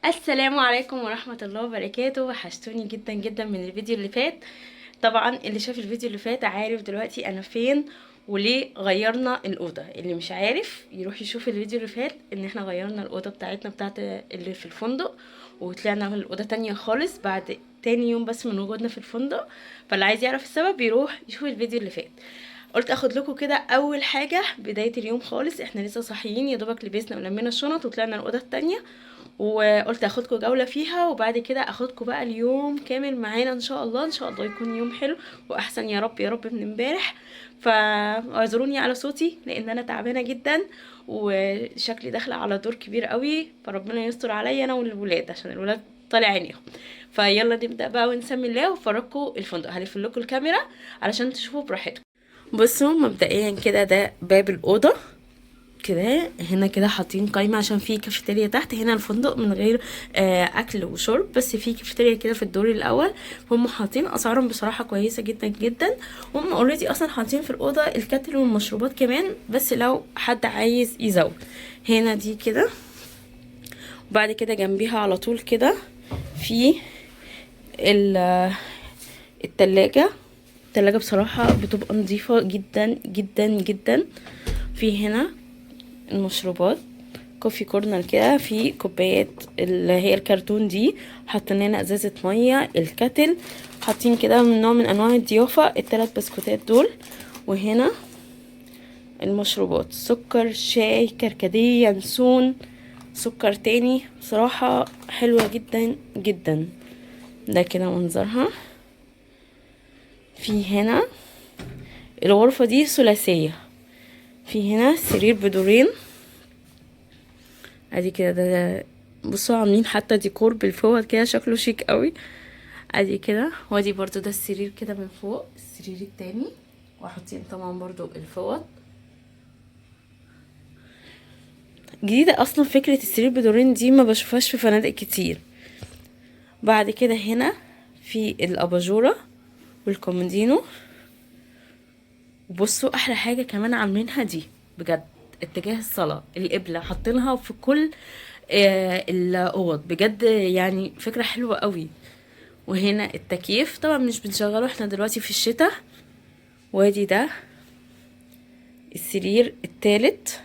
السلام عليكم ورحمة الله وبركاته. وحشتوني جدا جدا من الفيديو اللي فات. طبعا اللي شاف الفيديو اللي فات عارف دلوقتي انا فين وليه غيرنا الأوضة. اللي مش عارف يروح يشوف الفيديو اللي فات ان احنا غيرنا الأوضة بتاعتنا بتاعت اللي في الفندق، وطلعنا من الأوضة تانية خالص بعد تاني يوم بس من وجودنا في الفندق. فاللي عايز يعرف السبب يروح يشوف الفيديو اللي فات. قلت اخد لكم كده اول حاجة بداية اليوم خالص. احنا لسه صاحيين يا دوبك لبسنا ولمينا الشنط وطلعنا الأوضة التانية، وقلت اخدكم جولة فيها وبعد كده اخدكم بقى اليوم كامل معانا ان شاء الله. ان شاء الله يكون يوم حلو واحسن يا رب يا رب من امبارح. فاعذروني على صوتي لان انا تعبانة جدا وشكلي داخلة على دور كبير قوي، فربنا يستر عليا انا والولاد عشان الولاد طالع عينيهم. فيلا نبدأ بقى ونسمي الله وفرجكم الفندق. هلف لكم الكاميرا علشان تشوفوا براحتكم. بصوا مبدئيا كده ده باب الأوضة كده. هنا كده حاطين قايمة عشان في كافيتيريا تحت. هنا الفندق من غير اكل وشرب، بس في كافيتيريا كده في الدور الاول. هم حاطين اسعارهم بصراحة كويسة جدا جدا. هم اوريدي اصلا حاطين في الاوضة الكاتل والمشروبات كمان، بس لو حد عايز يزود. هنا دي كده، وبعد كده جنبيها على طول كده في التلاجة. التلاجة بصراحة بتبقى نظيفة جدا جدا جدا. في هنا المشروبات كوفي كورنر كده، في كوبايات اللي هي الكرتون دي، حاطين لنا ازازه ميه، الكاتل حاطين كده من نوع من انواع الضيافه، الثلاث بسكوتات دول. وهنا المشروبات سكر، شاي، كركديه، ينسون، سكر تاني. بصراحه حلوه جدا جدا. ده كده منظرها. في هنا الغرفه دي ثلاثيه. في هنا سرير بدورين ادي كده. ده بصوا عاملين حتى ديكور بالفوط كده شكله شيك قوي. ادي كده، وادي برضو ده السرير كده من فوق، السرير التاني، وحاطين طبعا برضو الفوط. جديدة اصلا فكرة السرير بدورين دي، ما بشوفهاش في فنادق كتير. بعد كده هنا في الاباجورة والكومودينو. وبصوا احلى حاجة كمان عاملينها دي بجد، اتجاه الصلاة القبلة حاطينها في كل الاوض بجد، يعني فكرة حلوة قوي. وهنا التكييف طبعا مش بنشغله احنا دلوقتي في الشتاء. وادي ده السرير التالت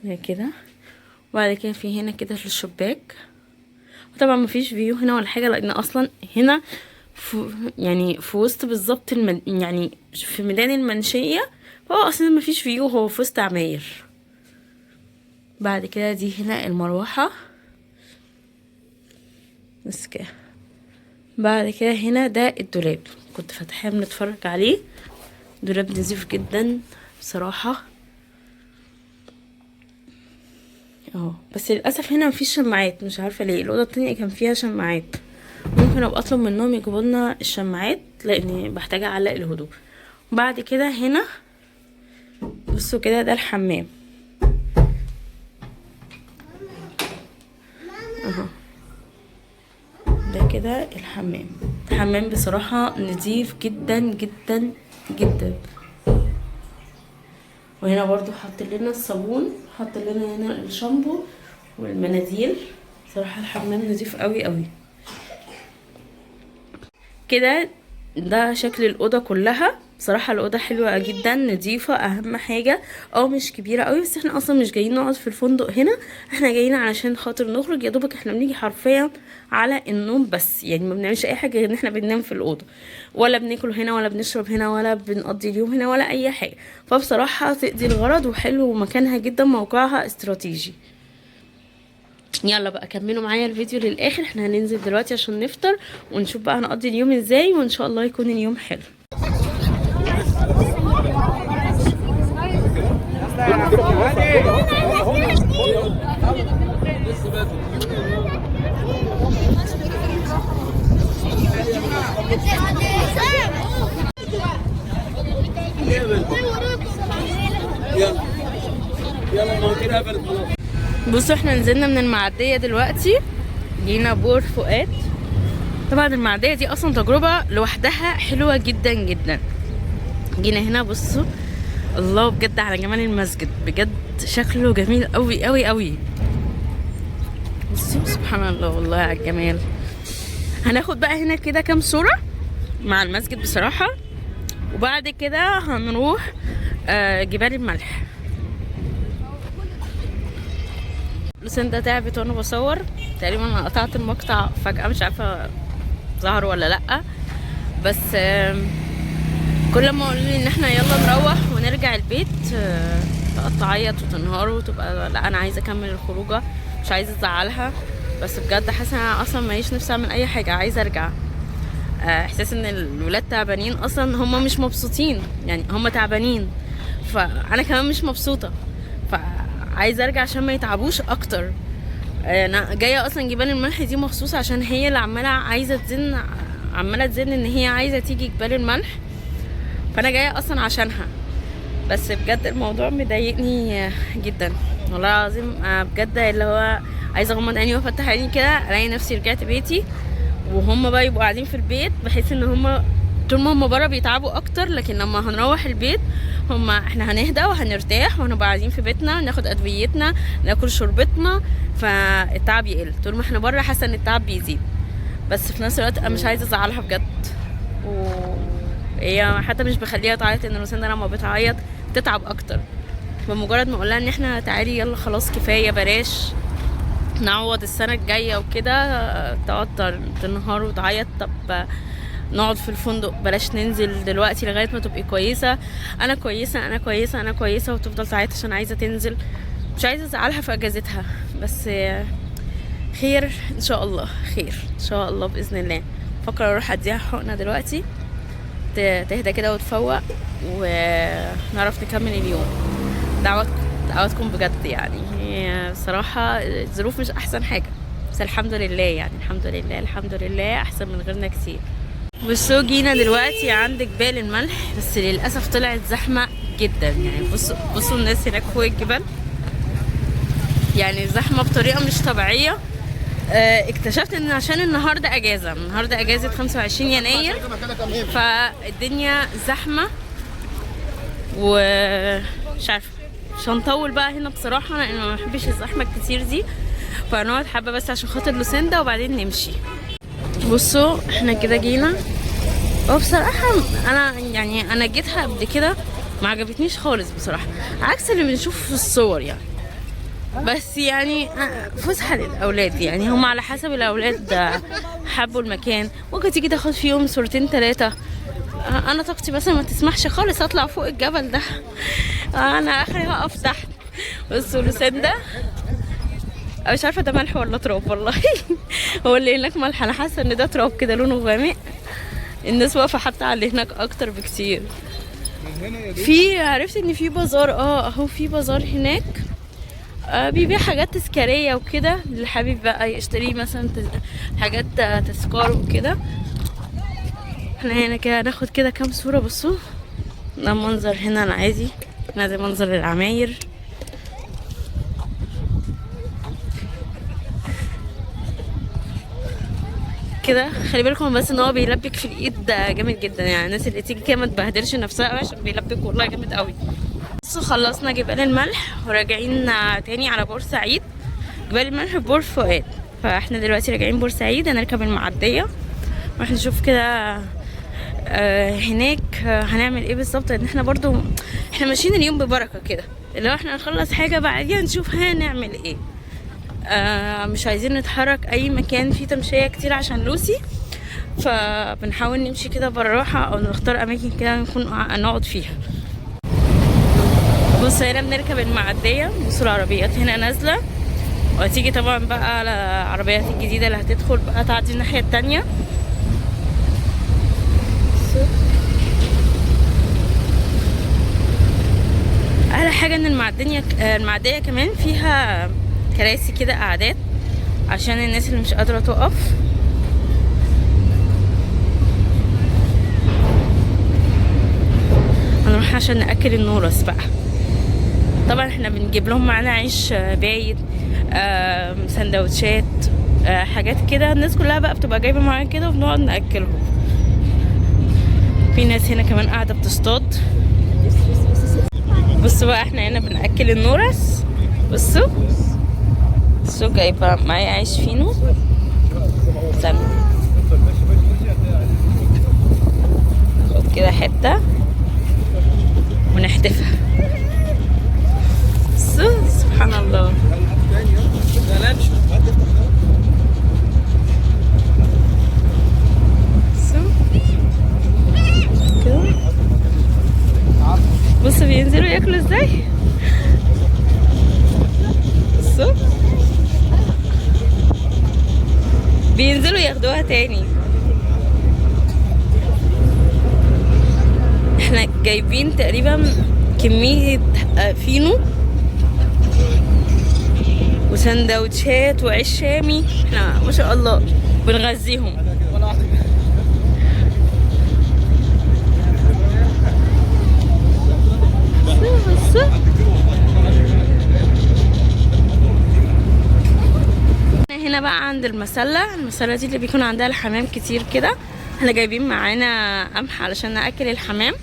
ده كده. وبعد كده في هنا كده في الشباك. وطبعا مفيش فيو هنا ولا حاجة، لان اصلا هنا يعني في وسط بالظبط يعني في ميدان المنشية، فهو اصلا مفيش فيو، هو في وسط عماير. بعد كده دي هنا المروحة بس كده. بعد كده هنا ده الدولاب كنت فاتحاه بنتفرج عليه. دولاب نظيف جدا بصراحة اهو، بس للاسف هنا مفيش شماعات، مش عارفه ليه. الاوضه التانية كان فيها شماعات، ممكن ابقى اطلب منهم يجيبوا لنا الشماعات لاني بحتاج اعلق الهدوء. بعد كده هنا بصوا كده ده الحمام اهو. ده كده الحمام. الحمام بصراحه نظيف جدا جدا جدا. وهنا برضو حط لنا الصابون، حط لنا هنا الشامبو والمناديل. صراحه الحمام نظيف قوي قوي كده. ده شكل الاوضه كلها. بصراحه الاوضه حلوه جدا نظيفه، اهم حاجه مش كبيره قوي. بس احنا اصلا مش جايين نقعد في الفندق هنا، احنا جايين علشان خاطر نخرج يا دوبك. احنا بنيجي حرفيا على النوم بس، يعني ما بنعملش اي حاجه غير ان احنا بننام في الاوضه، ولا بناكل هنا ولا بنشرب هنا ولا بنقضي اليوم هنا ولا اي حاجه. فبصراحه تقضي الغرض، وحلو مكانها جدا، موقعها استراتيجي. يلا بقى كملوا معايا الفيديو للاخر. احنا هننزل دلوقتي عشان نفطر ونشوف بقى هنقضي اليوم ازاي، وان شاء الله يكون اليوم حلو. بصوا احنا نزلنا من المعدية دلوقتي، جينا بور فؤاد. طبعا المعدية دي اصلا تجربة لوحدها حلوة جدا جدا. جينا هنا بصوا، الله بجد على جمال المسجد بجد. شكله جميل قوي قوي قوي. بصوا سبحان الله والله على الجمال. هناخد بقى هنا كده كام صورة مع المسجد بصراحة، وبعد كده هنروح جبال الملح. لوسيندا تعبت وانا بصور، تقريبا انا قطعت المقطع فجأة مش عارفة ظهر ولا لأ، بس كل ما قالوا لي ان احنا يلا نروح ونرجع البيت تقعد تعيط وتنهار وتبقى لا انا عايزة اكمل الخروجة، مش عايزة ازعلها، بس بجد حاسة انا اصلا ماليش نفسي اعمل اي حاجة، عايزة ارجع. احساس ان الولاد تعبانين اصلا، هم مش مبسوطين يعني، هم تعبانين فانا كمان مش مبسوطة، فعايزة ارجع عشان ما يتعبوش اكتر. انا جاية اصلا جبال الملح دي مخصوص عشان هي اللي عمالة تزن ان هي عايزة تيجي جبال الملح، فانا جاية اصلا عشانها. بس بجد الموضوع مضايقني جدا والله العظيم، بجد اللي هو عايزة اغمض عيني وافتح عيني كده الاقي نفسي رجعت بيتي، وهم بقى يبقوا قاعدين في البيت، بحيث ان هم طول ما هم بره بيتعبوا اكتر، لكن لما هنروح البيت احنا هنهدى وهنرتاح وهنبقى قاعدين في بيتنا، ناخد ادويتنا، ناكل شربتنا، فالتعب يقل. طول ما احنا بره حاسه ان التعب بيزيد، بس في نفس الوقت انا مش عايزه ازعلها بجد، وهي حتى مش بخليها تعيط، ان لوسيندا لما بتعيط تتعب اكتر. بمجرد ما اقولها ان احنا تعالي يلا خلاص كفايه بلاش نعوض السنه الجايه وكده، تقعد تنهار وتعيط، طب نقعد في الفندق بلاش ننزل دلوقتي لغايه ما تبقي كويسه، انا كويسه انا كويسه انا كويسه، وتفضل تعيط عشان عايزه تنزل. مش عايزه ازعلها في اجازتها، بس خير ان شاء الله، خير ان شاء الله باذن الله. فكر اروح اديها حقنه دلوقتي تهدى كده وتفوق ونعرف نكمل اليوم. دعواتكم بجد يعني، بصراحه الظروف مش احسن حاجه، بس الحمد لله يعني، الحمد لله الحمد لله احسن من غيرنا كتير. بصوا جينا دلوقتي عند جبال الملح، بس للاسف طلعت زحمه جدا يعني. بصوا الناس هناك فوق الجبل، يعني زحمه بطريقه مش طبيعيه. اكتشفت ان عشان النهارده اجازه 25 يناير، فالدنيا زحمه، ومش عارفه مش هنطول بقى هنا بصراحه لان ما بحبش الزحمه الكتير دي، فهنقعد حبه بس عشان خاطر لوسيندا وبعدين نمشي. بصوا احنا كده جينا، وبصراحه انا جيتها قبل كده ما عجبتنيش خالص بصراحه، عكس اللي بنشوفه في الصور يعني. بس يعني فسحه للاولاد يعني، هم على حسب الاولاد حبوا المكان، ممكن تيجي تاخد فيهم صورتين 3. انا طاقتي مثلا ما تسمحش خالص اطلع فوق الجبل ده، انا اخري هقف تحت. بصوا لوسيندا مش عارفه ده ملح ولا تراب والله هو اللي هناك ملح، انا حاسه ان ده تراب كده لونه غامق. الناس واقفه حتى على اللي هناك اكتر بكتير. عرفت ان في بازار، اهو في بازار هناك بيبيع حاجات تذكاريه وكده، اللي حابب بقى يشتري مثلا حاجات تذكار وكده. احنا هنا كده ناخد كده كام صوره. بصوا ده المنظر هنا العادي، ده منظر العماير كده. خلي بالكم بس ان هو بيلبك في الايد جامد جدا يعني، الناس اللي تيجي كده ما تبهدلش نفسها قوي عشان بيلبك والله جامد قوي. بصوا خلصنا جبال الملح وراجعين تاني على بورسعيد. جبال الملح في بور فؤاد، فاحنا دلوقتي راجعين بورسعيد، هنركب المعديه ونروح نشوف كده هناك هنعمل ايه بالظبط، لان احنا برضو احنا ماشيين اليوم ببركه كده، اللي هو احنا نخلص حاجه بعديها نشوف هنعمل ايه. مش عايزين نتحرك اي مكان فيه تمشيه كتير عشان لوسي، فبنحاول نمشي كده بالراحه او نختار اماكن كده نكون نقعد فيها. بصوا هنا بنركب المعديه، بصوا العربيات هنا نازله، وهتيجي طبعا بقى على العربيات الجديده اللي هتدخل بقى تعدي الناحيه التانيه. احلى حاجه ان المعديه كمان فيها كراسي كده قعدات عشان الناس اللي مش قادره تقف. هنروح عشان ناكل النورس بقى. طبعا احنا بنجيب لهم معانا عيش بايت، سندوتشات، حاجات كده، الناس كلها بقى بتبقى جايبه معانا كده وبنقعد ناكلهم. في ناس هنا كمان قاعده بتصطاد. بصوا بقى احنا هنا بنأكل النورس. بصوا جايبه معايا عيش فينو. استنى خد كده حته ونحتفها. سبحان الله. بصوا بينزلوا ياكلوا ازاي. بصوا بينزلوا ياخدوها تاني. احنا جايبين تقريبا كمية فينو وسندوتشات وعيش شامي. احنا ما شاء الله بنغذيهم. هنا بقى عند المسلة دي اللي بيكون عندها الحمام كتير كده. احنا جايبين معانا قمح علشان ناكل الحمام،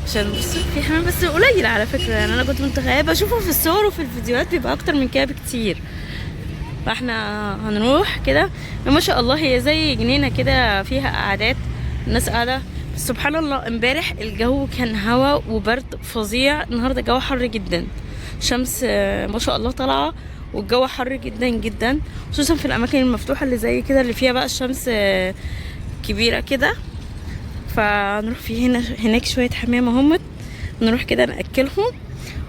عشان بصوا في حمام بس قليل على فكره. يعني انا كنت متخيله بشوفه في الصور وفي الفيديوهات بيبقى اكتر من كده بكتير. فاحنا هنروح كده. ما شاء الله هي زي جنينه كده فيها قعدات، الناس قاعده. سبحان الله امبارح الجو كان هوا وبرد فظيع. النهارده الجو حر جدا، شمس ما شاء الله طالعه والجو حر جدا جدا، خصوصا في الاماكن المفتوحه اللي زي كده اللي فيها بقى الشمس كبيره كده. فنروح في هناك شويه حمام اهم، نروح كده ناكلهم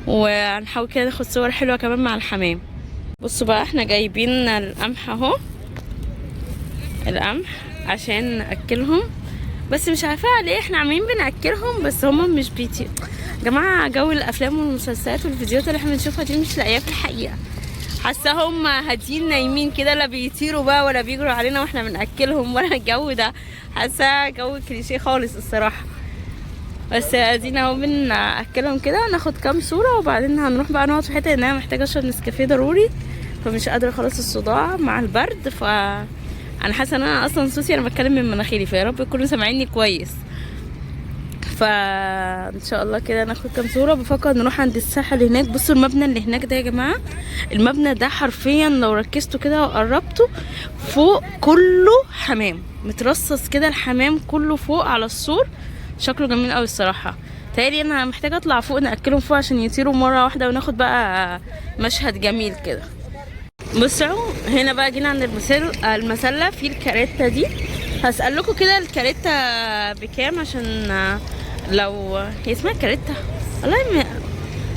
وهنحاول كده ناخد صور حلوه كمان مع الحمام. بصوا بقى احنا جايبين القمح اهو، القمح عشان ناكلهم. بس مش عارفه ليه احنا عاملين بناكلهم بس هما مش بيطيروا. يا جماعه جو الافلام والمسلسلات والفيديوهات اللي احنا بنشوفها دي مش لاقياها في الحقيقه. حاساهم هاديين نايمين كده، لا بيطيروا بقى ولا بيجروا علينا واحنا بناكلهم ولا الجو ده. حاسه جو كليشيه خالص الصراحه. بس ادينا اهو بناكلهم كده، ناخد كام صوره وبعدين هنروح بقى نقعد في حته، ان انا محتاجه اشرب نسكافيه ضروري، فمش قادره خلاص الصداع مع البرد. انا حاسه ان انا اصلا صوتي انا بتكلم من مناخيري، فيا رب يكونوا سامعيني كويس. فان شاء الله كده ناخد كام صوره. بفكر نروح عند الساحه اللي هناك. بصوا المبنى اللي هناك ده يا جماعه، المبنى ده حرفيا لو ركزتوا كده وقربتوا فوق كله حمام مترصص كده، الحمام كله فوق على السور، شكله جميل قوي الصراحه. تهيألي انا محتاجه اطلع فوق ناكلهم فوق عشان يطيروا مره واحده وناخد بقى مشهد جميل كده. بصوا هنا بقى جينا عند المسله في الكاريتا دي. هسأل لكم كده الكاريتا بكام، عشان لو هي اسمها كاريتا والله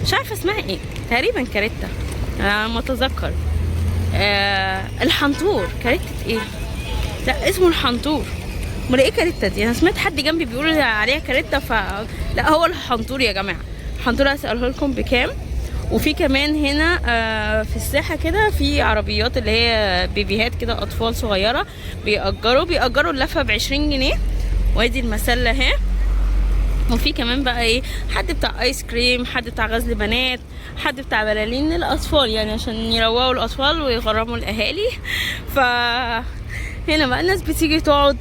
مش عارفه اسمها ايه، تقريبا كاريتا انا ما اتذكر. الحنطور كاريتا ايه؟ لا اسمه الحنطور. امال ايه كاريتا دي؟ انا سمعت حد جنبي بيقول عليها كاريتا لا هو الحنطور يا جماعه. الحنطور هسأله لكم بكام. وفي كمان هنا في الساحه كده في عربيات اللي هي بيبيهات كده، اطفال صغيره بيأجروا اللفه ب20 جنيه. وادي المسله اهي. وفي كمان بقى ايه، حد بتاع ايس كريم، حد بتاع غزل بنات، حد بتاع بلالين للاطفال، يعني عشان يروقوا الاطفال ويغرموا الاهالي. هنا بقى الناس بتيجي تقعد،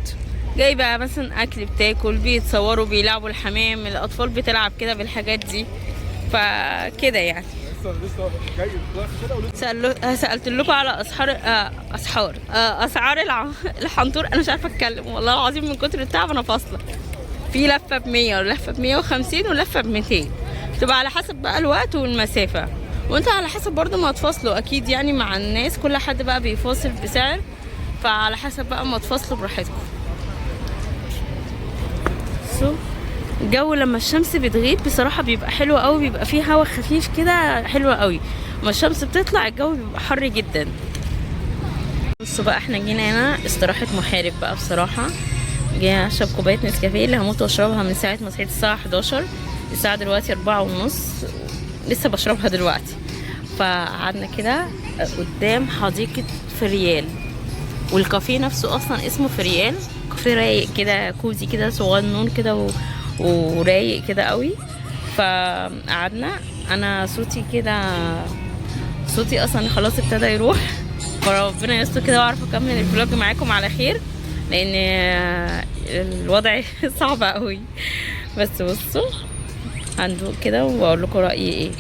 جايبه مثلا اكل بتاكل، بيتصوروا، بيلعبوا الحمام، الاطفال بتلعب كده بالحاجات دي. فكده يعني سألت لكم على اسعار الحنطور. انا مش عارفه اتكلم والله العظيم من كتر التعب انا فاصله. في لفه ب100 ولفه ب150 ولفه ب200، تبقى على حسب بقى الوقت والمسافه، وانت على حسب برضو ما تفاصلوا اكيد يعني مع الناس، كل حد بقى بيفاصل بسعر، فعلى حسب بقى ما تفاصلوا براحتكم. الجو لما الشمس بتغيب بصراحه بيبقى حلو قوي، بيبقى فيه هوا خفيف كده حلو قوي. لما الشمس بتطلع الجو بيبقى حر جدا. بصوا بقى احنا جينا هنا استراحه محارب بقى بصراحه. جاي اشرب كوبايه نسكافيه اللي هموت واشربها من ساعه ما صحيت الساعه 11. الساعه دلوقتي 4:30، لسه بشربها دلوقتي. فقعدنا كده قدام حديقه فريال، والكافيه نفسه اصلا اسمه فريال. كافيه رايق كده، كوزي كده، صغنون كده ورايق كده قوي. فقعدنا، انا صوتي اصلا خلاص ابتدى يروح، فربنا يستر كده واعرف اكمل الفلوج معاكم على خير، لان الوضع صعب قوي. بس بصوا هندوق كده واقول لكم رايي ايه.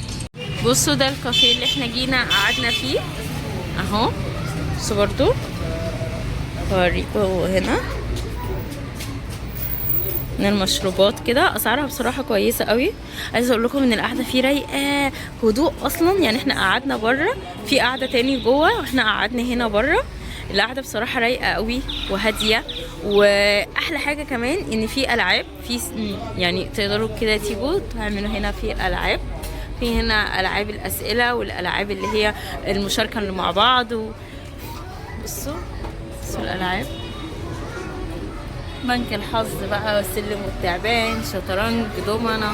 بصوا ده الكافيه اللي احنا جينا قعدنا فيه اهو. بصوا برضو هوريكم هنا من المشروبات كده، اسعارها بصراحه كويسه قوي. عايزه اقول لكم ان القعده فيه رايقه، هدوء اصلا. يعني احنا قعدنا بره، في قعده تاني جوه واحنا قعدنا هنا بره. القعده بصراحه رايقه قوي وهاديه. واحلى حاجه كمان ان في العاب، في يعني تقدروا كده تيجوا تعملوا هنا في الالعاب. في هنا العاب الاسئله والالعاب اللي هي المشاركه اللي مع بعض بصوا الالعاب، بنك الحظ بقى، والسلم والتعبان، شطرنج، دومنة.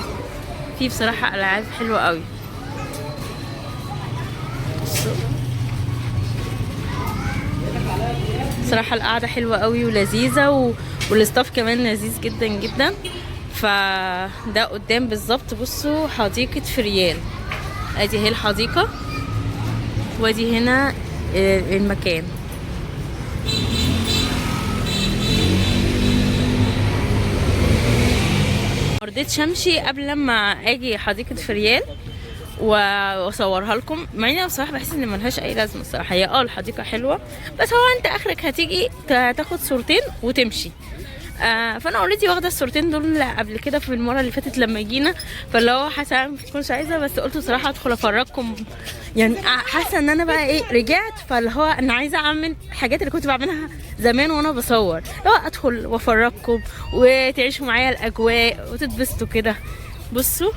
في بصراحة ألعاب حلوة قوي. بصراحة القعدة حلوة قوي ولذيذة والاستاف كمان لذيذ جدا جدا. فده قدام بالظبط. بصوا حديقة فريال، ادي هي الحديقة وادي هنا المكان. مرضتش امشي قبل لما اجي حديقه فريال واصورها لكم، مع اني بصراحه بحس ان ملهاش اي لازمه الصراحه. هي الحديقه حلوه بس هو انت اخرك هتيجي تاخد صورتين وتمشي. فانا اوريدي واخده الصورتين دول قبل كده في المره اللي فاتت لما جينا، فاللي هو حاسه ما كنتش عايزه، بس قلت صراحه ادخل افرجكم. يعني حاسه ان انا بقى ايه رجعت، فاللي هو انا عايزه اعمل الحاجات اللي كنت بعملها زمان وانا بصور، لو ادخل وافرجكم وتعيشوا معايا الاجواء وتتبسطوا كده. بصوا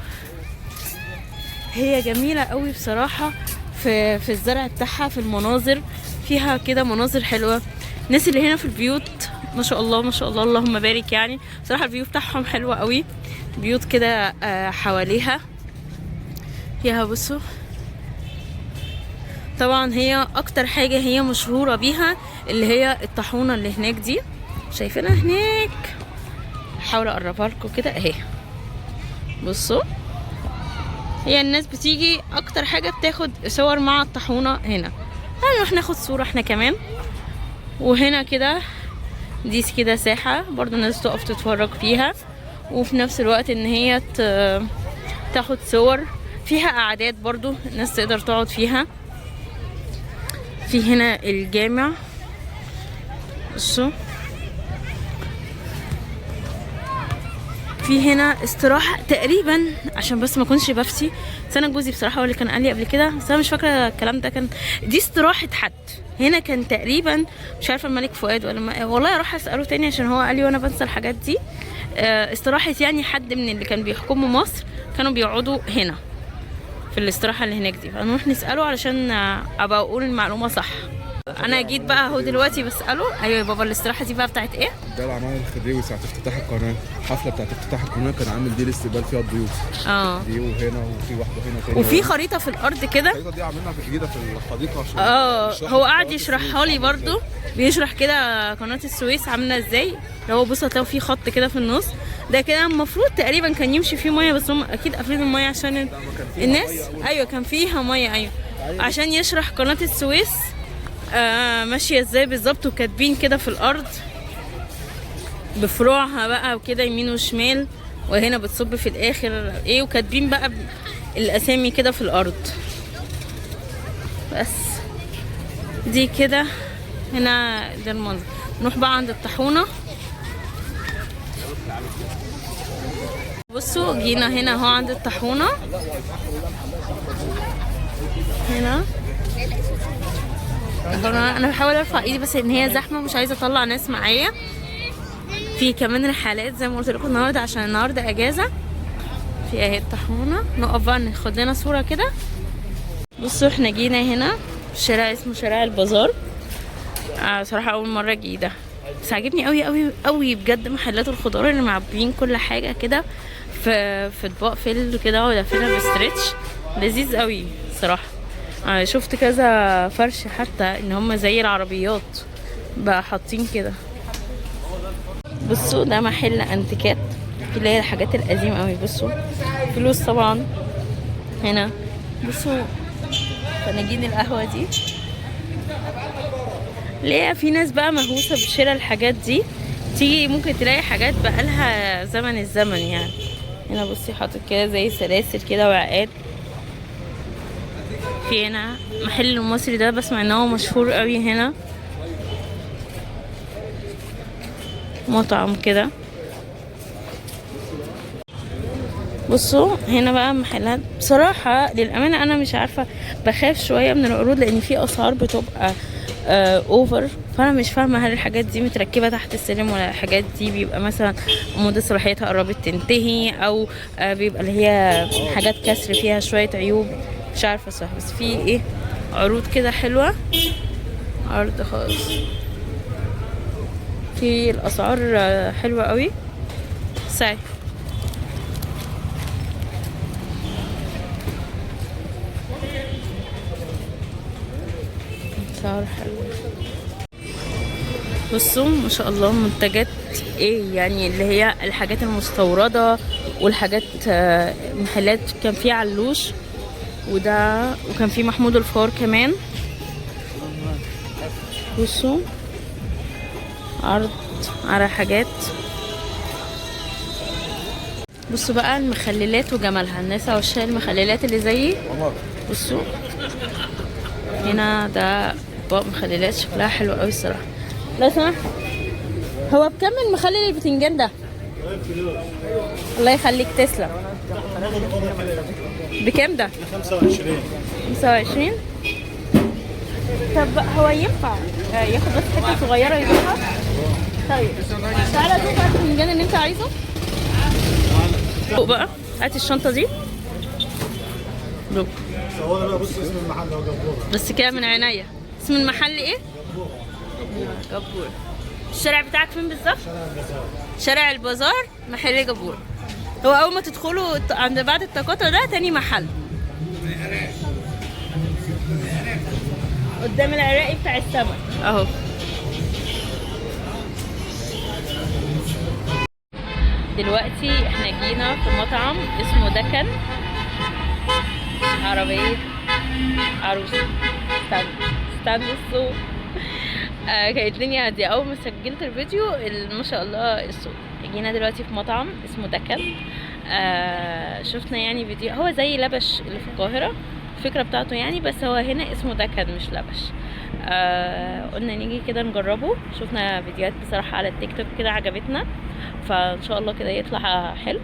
هي جميله قوي بصراحه في الزرع بتاعها، في المناظر فيها كده مناظر حلوه. الناس اللي هنا في البيوت ما شاء الله ما شاء الله اللهم بارك. يعني بصراحه الفيو بتاعهم حلوه قوي، بيوت كده حواليها فيها. بصوا طبعا هي اكتر حاجه هي مشهوره بيها اللي هي الطاحونه اللي هناك دي، شايفينها هناك. هحاول اقربها لكم كده اهي. بصوا هي الناس بتيجي اكتر حاجه بتاخد صور مع الطاحونه هنا. هنروح ناخد صوره احنا كمان. وهنا كده دي كده ساحة برضو الناس تقف تتفرج فيها، وفي نفس الوقت ان هي تاخد صور فيها. قعدات برضو الناس تقدر تقعد فيها. في هنا الجامع. بصوا في هنا استراحة تقريبا، عشان بس ما كنتش بفتي، بس انا جوزي بصراحة هو اللي كان قال لي قبل كده، بس انا مش فاكرة الكلام ده. كان دي استراحة حد هنا، كان تقريبا مش عارفة الملك فؤاد ولا والله اروح اسأله تاني عشان هو قال لي وانا بنسى الحاجات دي. استراحة يعني حد من اللي كان بيحكموا مصر كانوا بيقعدوا هنا في الاستراحة اللي هناك دي، فنروح نسأله علشان ابقى اقول المعلومة صح. انا جيت بقى اهو دلوقتي بساله. ايوه يا بابا الاستراحه دي بقى بتاعت ايه؟ ده العمال الخديوي ساعه افتتاح القناه، الحفله بتاعت افتتاح القناه كان عامل دي لاستقبال فيها الضيوف. دي وهنا وفي واحده هنا تاني، وفي خريطه في الارض كده. الخريطه دي عاملينها جديده في الحديقه عشان هو قاعد يشرحها لي برضو، بيشرح كده قناه السويس عامله ازاي. لو بصوا هتلاقوا في خط كده في النص، ده كده المفروض تقريبا كان يمشي فيه ميه، بس هم اكيد قافلين الميه عشان الناس. ايوه كان فيها ميه، ايوه عشان يشرح قناه السويس ماشيه ازاي بالظبط، وكاتبين كده في الارض بفروعها بقى وكده يمين وشمال، وهنا بتصب في الاخر ايه، وكاتبين بقى الاسامي كده في الارض. بس دي كده هنا ده المنظر. نروح بقى عند الطاحونه. بصوا جينا هنا اهو عند الطاحونه هنا. انا بحاول ارفع ايدي بس ان هي زحمه، مش عايزه اطلع ناس معايا. في كمان رحلات زي ما قلت لكم النهارده عشان النهارده اجازه. في اهي الطاحونه، نقف بقى ناخد لنا صوره كده. بصوا احنا جينا هنا في شارع اسمه شارع البازار. صراحه اول مره اجي ده، بس عاجبني قوي قوي قوي بجد. محلات الخضار اللي معبيين كل حاجه كده في اطباق فل كده ودافينها بستريتش، لذيذ قوي صراحه. شفت كذا فرش حتى ان هم زي العربيات بقى حاطين كده. بصوا ده محل انتيكات اللي هي الحاجات القديمه قوي. بصوا فلوس طبعا هنا. بصوا فناجين القهوه دي ليه في ناس بقى مهووسه بشراء الحاجات دي، تيجي ممكن تلاقي حاجات بقالها زمن الزمن يعني. هنا بصي حاطط كده زي سلاسل كده وعقاد. في هنا محل المصري ده بسمع ان هو مشهور قوي هنا، مطعم كده. بصوا هنا بقى محلات. بصراحة للأمانة أنا مش عارفة، بخاف شوية من العروض لأن في أسعار بتبقى اوفر. فأنا مش فاهمة هل الحاجات دي متركبة تحت السلم ولا الحاجات دي بيبقى مثلا مدة صلاحيتها قربت تنتهي، أو بيبقى اللي هي حاجات كسر فيها شوية عيوب. مش عارفة صح، بس في ايه عروض كده حلوة، عرض خاص في الأسعار حلوة قوي. سعي أسعار حلوة. بصوا ما شاء الله منتجات ايه يعني، اللي هي الحاجات المستوردة والحاجات محلات. كان في علوش وده، وكان في محمود الفار كمان. بصوا عرض على حاجات. بصوا بقى المخللات وجمالها، الناس عشاق المخللات اللي زيي. بصوا هنا ده اطباق مخللات شكلها حلو قوي الصراحه. لو سمحت هو بكم المخلل البتنجان ده؟ الله يخليك تسلم. بكام ده؟ 25. 25. طب هو ينفع ياخد بس حته صغيره يجيبها؟ طيب تعالى شوف هات البتنجان اللي انت عايزه. فوق بقى هات الشنطه دي. دوب. هو بقى بص اسم المحل هو جبور. بس كده من عينيا. اسم المحل ايه؟ جبور. الشارع بتاعك فين بالظبط؟ شارع البازار، محل جبور. هو اول ما تدخلوا عند بعد التقاطع ده تاني محل قدام العراقي بتاع السمك اهو. دلوقتي احنا جينا في مطعم اسمه دكن. عربية عروسة. استنى الصوت. كانت الدنيا هادية. أول ما سجلت الفيديو ما شاء الله الصوت. جينا دلوقتي في مطعم اسمه دكن. شفنا يعني فيديو، هو زي لبش اللي في القاهرة الفكرة بتاعته يعني، بس هو هنا اسمه دكن مش لبش. قلنا نيجي كده نجربه. شفنا فيديوهات بصراحة على التيك توك كده عجبتنا، فان شاء الله كده يطلع حلو.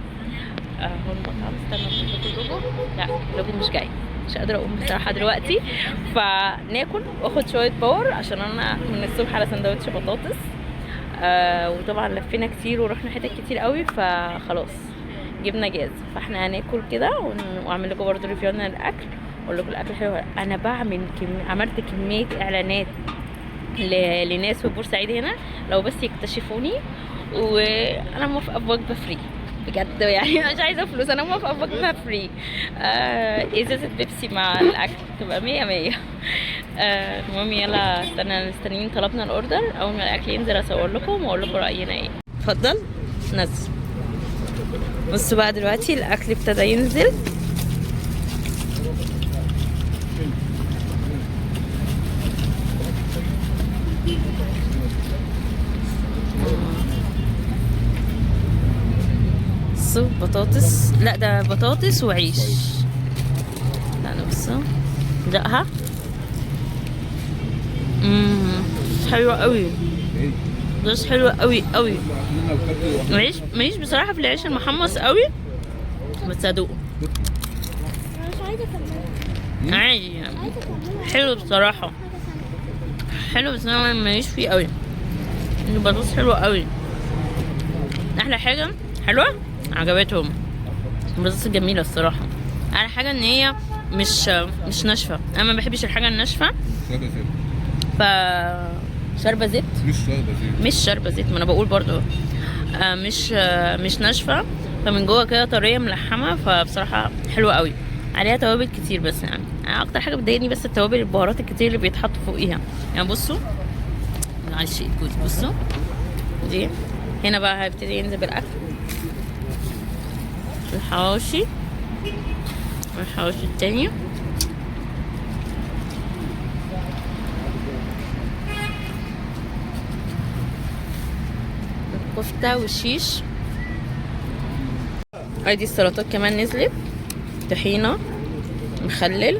هو المطعم. استنى نحط اللوجو. لا اللوجو مش جاي، مش قادره اقوم بصراحه دلوقتي. فناكل واخد شويه باور عشان انا من الصبح على سندوتش بطاطس. وطبعا لفينا كتير ورحنا حتت كتير قوي، فخلاص جبنا جاز. فاحنا هناكل كده واعمل لكم برضو ريفيو عن الاكل، اقول لكم الاكل حلو. انا عملت كميه اعلانات لناس في بورسعيد هنا لو بس يكتشفوني، وانا موافقه بوجبه فري بجد يعني. مش عايزه فلوس، انا موافقه بوجبه فري. ازازه بيبسي مع الاكل تبقى 100. المهم يلا مستنيين طلبنا الاوردر. اول ما الاكل ينزل اصور لكم واقول لكم راينا ايه. اتفضل نزل. بصوا بقى دلوقتي الاكل ابتدى ينزل. بطاطس، لا ده بطاطس وعيش. لا انا بصوا دقها. حلوه قوي. بس حلوه قوي قوي. العيش ماليش بصراحه في العيش المحمص قوي، بس ادوقه عادي يعني. حلو بصراحه، حلو، بس انا ماليش فيه قوي. البطاطس حلوه قوي. احلى حاجه حلوه عجبتهم البطاطس جميله الصراحه. احلى حاجه ان هي مش ناشفه. انا ما بحبش الحاجه الناشفه. ف شاربه زيت. مش شاربه زيت، ما انا بقول برضو مش ناشفه. فمن جوه كده طريه ملحمه، فبصراحه حلوه قوي. عليها توابل كتير، بس يعني اكتر حاجه بتضايقني بس التوابل البهارات الكتير اللي بيتحط فوقيها يعني. بصوا معلش ايدكم، بصوا دي هنا بقى هيبتدي ينزل بالاكل. الحواوشي والحواوشي التاني. الكفتة والشيش. ادي السلطات كمان نزلت، طحينه، مخلل،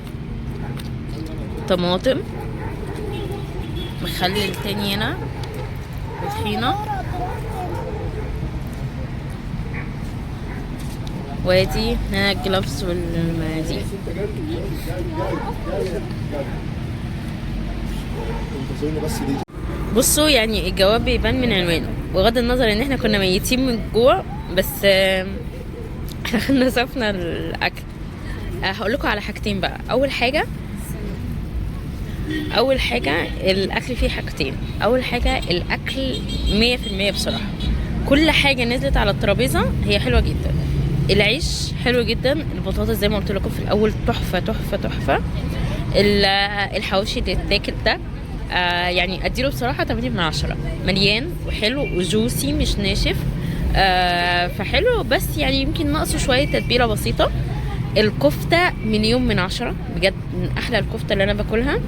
طماطم، مخلل تاني هنا، طحينه، وادي هنا الجلافز والمناديل. بصوا يعني الجواب بيبان من عنوانه، بغض النظر ان احنا كنا ميتين من الجوع، بس احنا نسفنا الاكل. هقول لكم على حاجتين بقى. اول حاجه الاكل فيه حاجتين. اول حاجه الاكل 100% بصراحه، كل حاجه نزلت على الترابيزه هي حلوه جدا. العيش حلو جدا، البطاطس زي ما قلت لكم في الاول تحفه تحفه تحفه. الحواوشي اللي اتاكل ده يعني اديله بصراحه 8/10، مليان وحلو وجوسي مش ناشف. فحلو، بس يعني يمكن ناقصه شويه تتبيله بسيطه. الكفته 1,000,000/10، بجد من احلى الكفته اللي انا باكلها،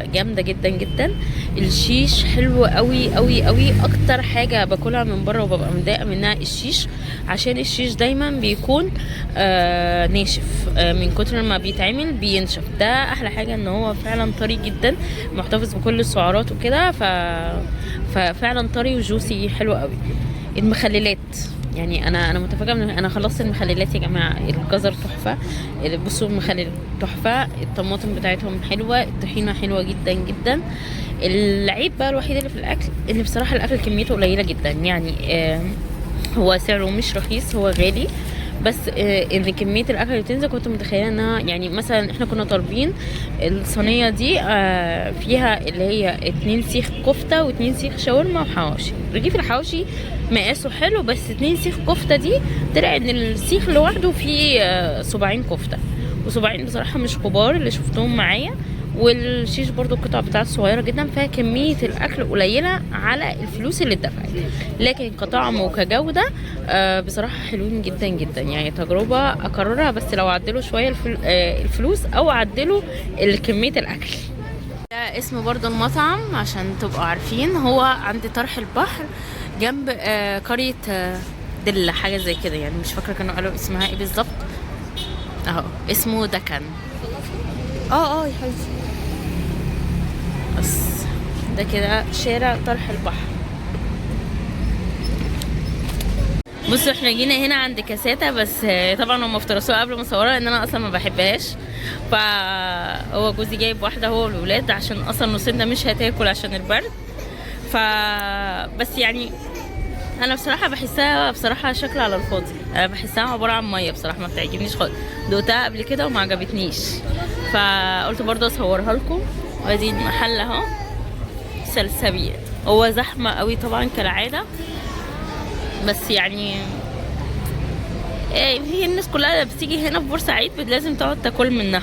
جامده جدا جدا. الشيش حلو قوي قوي قوي، اكتر حاجه باكلها من بره وببقى متضايقه منها الشيش، عشان الشيش دايما بيكون ناشف، من كتر ما بيتعمل بينشف. ده احلى حاجه ان هو فعلا طري جدا، محتفظ بكل السعرات وكده، ففعلا طري وجوسي حلو قوي. المخللات يعني انا متفاجئه من انا خلصت المخللات يا جماعه. الجزر تحفه، بصوا المخلل تحفه، الطماطم بتاعتهم حلوه، الطحينه حلوه جدا جدا. العيب بقى الوحيد اللي في الاكل ان بصراحه الاكل كميته قليله جدا، يعني هو سعره مش رخيص، هو غالي، بس ان كميه الاكل اللي بتنزل كنت متخيله انها يعني مثلا احنا كنا طالبين الصينيه دي فيها اللي هي 2 سيخ كفته و2 سيخ شاورما وحواوشي. رغيف الحواوشي مقاسه حلو، بس 2 سيخ كفته دي طلع ان السيخ لوحده فيه صباعين كفته، وصباعين بصراحه مش كبار اللي شفتهم معايا، والشيش برضو القطع بتاعته صغيره جدا، فكميه الاكل قليله على الفلوس اللي اتدفعت، لكن كطعم وكجوده بصراحه حلوين جدا جدا. يعني تجربه اكررها، بس لو عدلوا شويه الفلوس او عدلوا كميه الاكل. ده اسم برضو المطعم عشان تبقوا عارفين، هو عند طرح البحر جنب قريه دلة حاجه زي كده، يعني مش فاكره كانوا قالوا اسمها ايه بالظبط. اهو اسمه دكن. يا حبيبتي، بس ده كده شارع طرح البحر. بصوا احنا جينا هنا عند كاساتا، بس طبعا هم افترسوها قبل ما اصورها، ان انا اصلا ما بحبهاش، فهو جوزي جايب واحده هو والولاد، عشان اصلا نصنا مش هتاكل عشان البرد. بس يعني انا بصراحه بحسها بصراحه شكل على الفاضي، انا بحسها عباره عن ميه بصراحه، ما بتعجبنيش خالص. دوقتها قبل كده وما عجبتنيش، فقلت برضه اصورها لكم. وادي المحل اهو، سلسبيل. هو زحمه قوي طبعا كالعاده، بس يعني هي الناس كلها بتيجي هنا في بورسعيد لازم تقعد تاكل منها.